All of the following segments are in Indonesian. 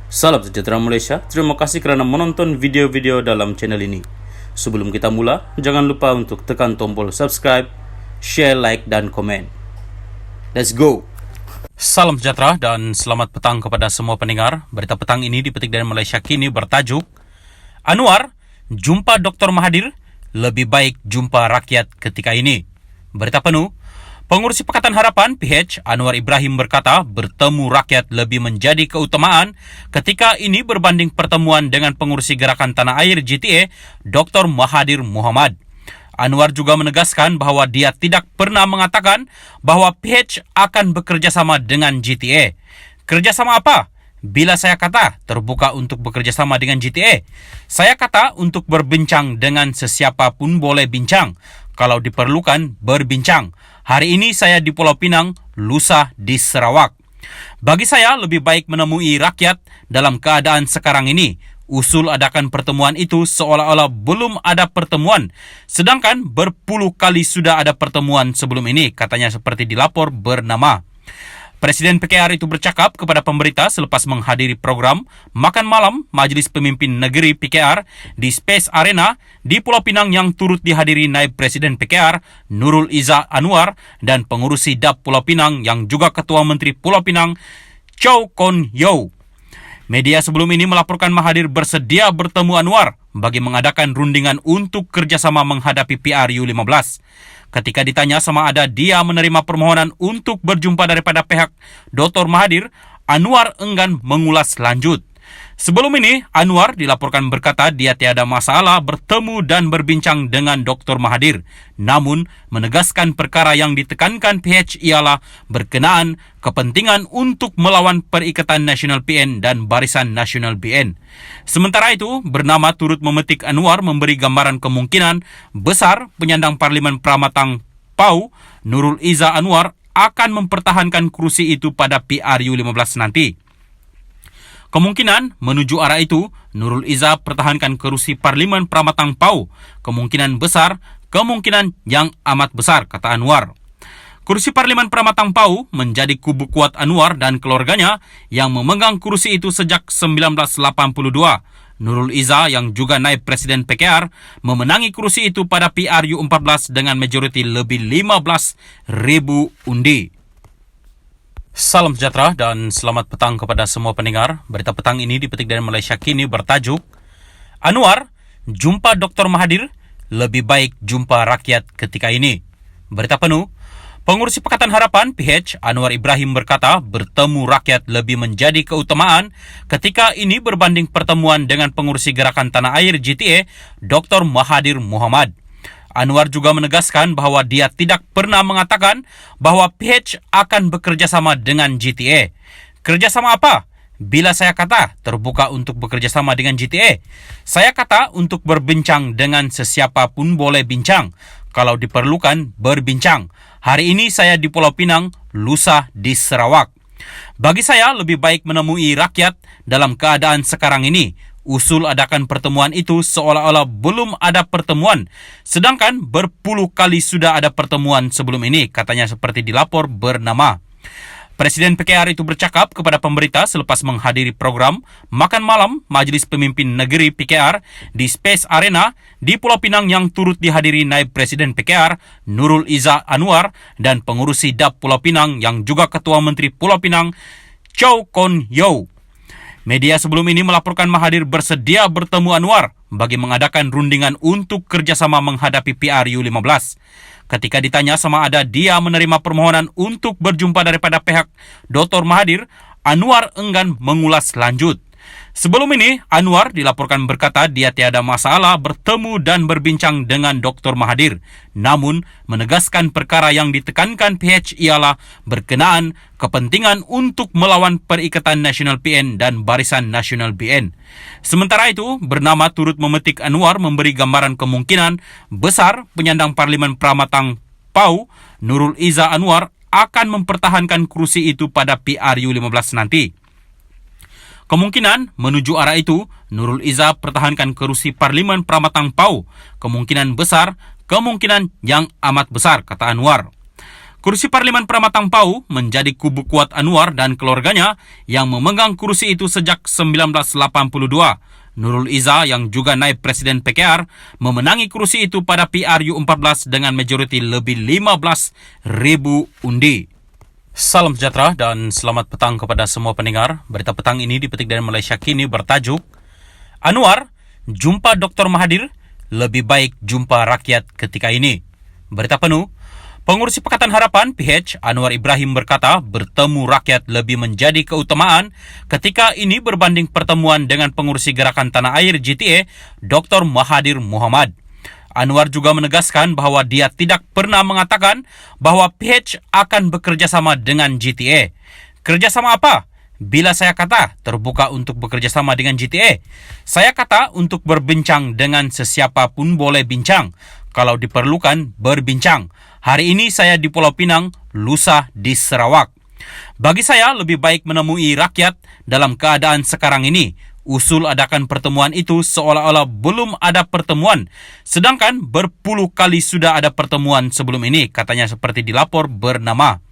Salam sejahtera Malaysia, terima kasih kerana menonton video-video dalam channel ini. Sebelum kita mula, jangan lupa untuk tekan tombol subscribe, share, like, dan komen. Let's go! Salam sejahtera dan selamat petang kepada semua pendengar. Berita petang ini dipetik dari Malaysia Kini bertajuk Anwar, jumpa Dr. Mahathir, lebih baik jumpa rakyat ketika ini. Berita penuh. Pengurusi Pakatan Harapan PH Anwar Ibrahim berkata bertemu rakyat lebih menjadi keutamaan ketika ini berbanding pertemuan dengan pengurusi Gerakan Tanah Air GTA Dr. Mahathir Mohamad. Anwar juga menegaskan bahawa dia tidak pernah mengatakan bahawa PH akan bekerjasama dengan GTA. Kerjasama apa? Bila saya kata terbuka untuk bekerjasama dengan GTA, saya kata untuk berbincang dengan sesiapa pun boleh bincang. Kalau diperlukan, berbincang. Hari ini saya di Pulau Pinang, lusa di Sarawak. Bagi saya, lebih baik menemui rakyat dalam keadaan sekarang ini. Usul adakan pertemuan itu seolah-olah belum ada pertemuan. Sedangkan berpuluh kali sudah ada pertemuan sebelum ini, katanya seperti dilapor bernama. Presiden PKR itu bercakap kepada pemberita selepas menghadiri program Makan Malam Majlis Pemimpin Negeri PKR di Space Arena di Pulau Pinang yang turut dihadiri Naib Presiden PKR Nurul Izzah Anwar dan pengurusi DAP Pulau Pinang yang juga Ketua Menteri Pulau Pinang Chow Kon Yeow. Media sebelum ini melaporkan Mahathir bersedia bertemu Anwar bagi mengadakan rundingan untuk kerjasama menghadapi PRU15. Ketika ditanya sama ada dia menerima permohonan untuk berjumpa daripada pihak Dr. Mahathir, Anwar enggan mengulas lanjut. Sebelum ini, Anwar dilaporkan berkata dia tiada masalah bertemu dan berbincang dengan Dr. Mahathir. Namun, menegaskan perkara yang ditekankan PH ialah berkenaan kepentingan untuk melawan Perikatan Nasional PN dan Barisan Nasional BN. Sementara itu, bernama turut memetik Anwar memberi gambaran kemungkinan besar penyandang Parlimen Pramatang PAU, Nurul Izzah Anwar, akan mempertahankan kerusi itu pada PRU15 nanti. Kemungkinan menuju arah itu, Nurul Izzah pertahankan kerusi Parlimen Pramatang PAU. Kemungkinan besar, kemungkinan yang amat besar, kata Anwar. Kursi Parlimen Pramatang PAU menjadi kubu kuat Anwar dan keluarganya yang memegang kursi itu sejak 1982. Nurul Izzah yang juga naib Presiden PKR memenangi kursi itu pada PRU14 dengan majoriti lebih 15,000 undi. Salam sejahtera dan selamat petang kepada semua pendengar. Berita petang ini dipetik dari Malaysia Kini bertajuk Anwar, jumpa Dr. Mahathir, lebih baik jumpa rakyat ketika ini. Berita penuh. Pengurusi Pakatan Harapan PH Anwar Ibrahim berkata bertemu rakyat lebih menjadi keutamaan ketika ini berbanding pertemuan dengan pengurusi Gerakan Tanah Air GTA Dr. Mahathir Mohamad. Anwar juga menegaskan bahawa dia tidak pernah mengatakan bahawa PH akan bekerjasama dengan GTA. Kerjasama apa? Bila saya kata terbuka untuk bekerjasama dengan GTA, saya kata untuk berbincang dengan sesiapa pun boleh bincang. Kalau diperlukan, berbincang. Hari ini saya di Pulau Pinang, lusa di Sarawak. Bagi saya, lebih baik menemui rakyat dalam keadaan sekarang ini. Usul adakan pertemuan itu seolah-olah belum ada pertemuan. Sedangkan berpuluh kali sudah ada pertemuan sebelum ini, katanya seperti dilapor bernama. Presiden PKR itu bercakap kepada pemberita selepas menghadiri program Makan Malam Majlis Pemimpin Negeri PKR di Space Arena di Pulau Pinang yang turut dihadiri Naib Presiden PKR Nurul Izzah Anwar dan pengurusi DAP Pulau Pinang yang juga Ketua Menteri Pulau Pinang Chow Kon Yeow. Media sebelum ini melaporkan Mahathir bersedia bertemu Anwar bagi mengadakan rundingan untuk kerjasama menghadapi PRU15. Ketika ditanya sama ada dia menerima permohonan untuk berjumpa daripada pihak Dr. Mahathir, Anwar enggan mengulas lanjut. Sebelum ini, Anwar dilaporkan berkata dia tiada masalah bertemu dan berbincang dengan Dr. Mahathir. Namun, menegaskan perkara yang ditekankan PH ialah berkenaan kepentingan untuk melawan Perikatan Nasional PN dan Barisan Nasional BN. Sementara itu, bernama turut memetik Anwar memberi gambaran kemungkinan besar penyandang Parlimen Pramatang PAU, Nurul Izzah Anwar, akan mempertahankan kerusi itu pada PRU15 nanti. Kemungkinan menuju arah itu, Nurul Izzah pertahankan kerusi Parlimen Pramatang PAU. Kemungkinan besar, kemungkinan yang amat besar, kata Anwar. Kursi Parlimen Pramatang Pau menjadi kubu kuat Anwar dan keluarganya yang memegang kursi itu sejak 1982. Nurul Izzah yang juga naib Presiden PKR memenangi kursi itu pada PRU 14 dengan majoriti lebih 15,000 undi. Salam sejahtera dan selamat petang kepada semua pendengar. Berita petang ini dipetik dari Malaysia Kini bertajuk Anwar, jumpa Dr. Mahathir, lebih baik jumpa rakyat ketika ini. Berita penuh. Pengurusi Pakatan Harapan PH Anwar Ibrahim berkata bertemu rakyat lebih menjadi keutamaan ketika ini berbanding pertemuan dengan pengurusi Gerakan Tanah Air GTA Dr. Mahathir Mohamad. Anwar juga menegaskan bahawa dia tidak pernah mengatakan bahawa PH akan bekerjasama dengan GTA. Kerjasama apa? Bila saya kata terbuka untuk bekerjasama dengan GTA, saya kata untuk berbincang dengan sesiapa pun boleh bincang. Kalau diperlukan, berbincang. Hari ini saya di Pulau Pinang, lusa di Sarawak. Bagi saya, lebih baik menemui rakyat dalam keadaan sekarang ini. Usul adakan pertemuan itu seolah-olah belum ada pertemuan. Sedangkan berpuluh kali sudah ada pertemuan sebelum ini, katanya seperti dilapor bernama.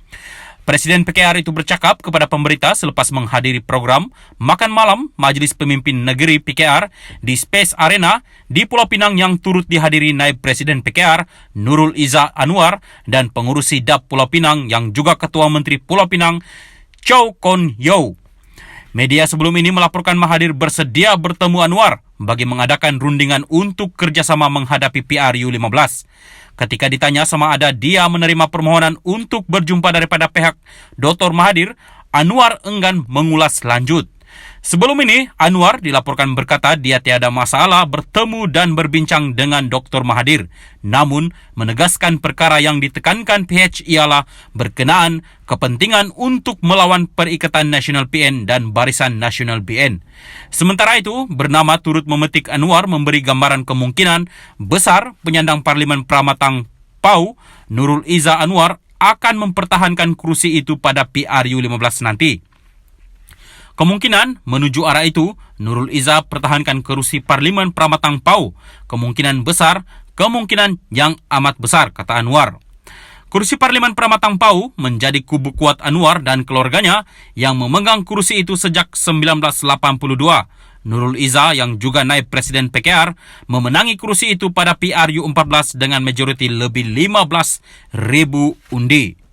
Presiden PKR itu bercakap kepada pemberita selepas menghadiri program Makan Malam Majlis Pemimpin Negeri PKR di Space Arena di Pulau Pinang yang turut dihadiri naib Presiden PKR Nurul Izzah Anwar dan pengurusi DAP Pulau Pinang yang juga Ketua Menteri Pulau Pinang Chow Kon Yeow. Media sebelum ini melaporkan Mahathir bersedia bertemu Anwar bagi mengadakan rundingan untuk kerjasama menghadapi PRU 15. Ketika ditanya sama ada dia menerima permohonan untuk berjumpa daripada pihak Dr. Mahathir, Anwar enggan mengulas lanjut. Sebelum ini, Anwar dilaporkan berkata dia tiada masalah bertemu dan berbincang dengan Dr. Mahathir. Namun, menegaskan perkara yang ditekankan PH ialah berkenaan kepentingan untuk melawan Perikatan Nasional PN dan Barisan Nasional BN. Sementara itu, bernama turut memetik Anwar memberi gambaran kemungkinan besar penyandang Parlimen Pramatang Pau, Nurul Izzah Anwar, akan mempertahankan kursi itu pada PRU 15 nanti. Kemungkinan menuju arah itu, Nurul Izzah pertahankan kursi Parlimen Pramatang Pau. Kemungkinan besar, kemungkinan yang amat besar, kata Anwar. Kursi Parlimen Pramatang Pau menjadi kubu kuat Anwar dan keluarganya yang memegang kursi itu sejak 1982. Nurul Izzah yang juga naib Presiden PKR memenangi kursi itu pada PRU 14 dengan majoriti lebih 15,000 undi.